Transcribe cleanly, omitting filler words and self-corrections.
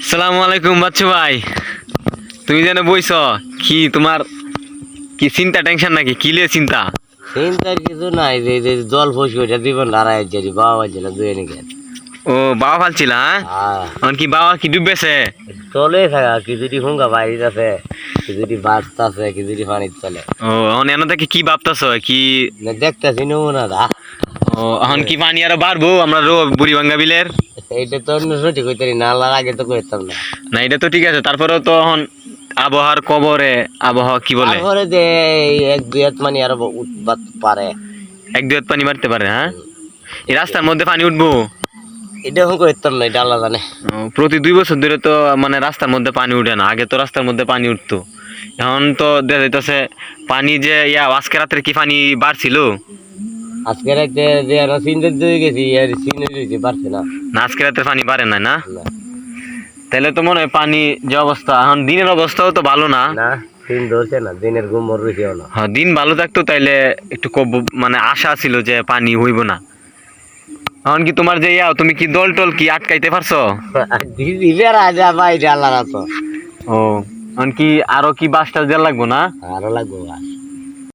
আসসালামু আলাইকুম বাচ্চু ভাই, তুমি যেন বইছ কি তোমার কি চিন্তা টেনশন নাকি কি লিয়ে চিন্তা? চিন্তার কিছু নাই, যে জল ফসি ওইটা জীবন হারাই যাচ্ছি, বাবা পাচ্ছি না দুই নিকে। ও বাবা ফালছিল, হ্যাঁ? এখন কি বাবা কি ডুববেছে? চলে থাকা কিছুটি হুঙ্গা বাইরে আছে, কিছুটি বাঁচতে আছে, কিছুটি পানির চলে। ও এখন এনে থেকে কি ভাবতেছ কি? দেখতেছি নমুনাটা। ও এখন কি পানি আরো বাড়বো আমরা বুড়ি ভাঙ্গা বিলের? এইটা তো অন্য সঠিক হইতে নালার আগে তো করতাম না। না এটা তো ঠিক আছে, তারপরেও তো এখন আবহাওয়ার কবরে আবহাওয়া কি বলে তারপরে যে এক দুই হাত মানে আরো উঠবাত পারে। এক দুই হাত পানি বাড়তে পারে, হ্যাঁ? এই রাস্তার মধ্যে পানি উঠবো? এটা এখন করতাম না, এটা আল্লাহ জানে। প্রতি 2 বছর ধরে তো মানে রাস্তার মধ্যে পানি উঠে না, আগে তো রাস্তার মধ্যে পানি উঠতো। এখন তো দেখা যাইতেছে পানি যে আজকে রাত্রে কি পানি বাড়ছিল? আজকে রাতে যে আমরা চিন্তা দিয়ে গেছি আর চিনে দিয়েছি পারছে না। না আজকে রাত্রে পানি বাড়ে না, না? না তাহলে তো মনে হয় পানি যে অবস্থা এখন দিনের অবস্থাও তো ভালো না। না, দিন ধরছে না, দিনের ঘুম মর রয়েছেও না। হ্যাঁ দিন ভালো থাকতো তাইলে একটু মানে আশা ছিল যে পানি হইব না। এখন কি তোমার যে তুমি কি দল টল কি আটকাইতে পারছো? দিবে রাজা ভাই, এটা আল্লাহ রাত। ও এখন কি আরো কি বাস টাস দেওয়া লাগবো না? আরো লাগবো বাস।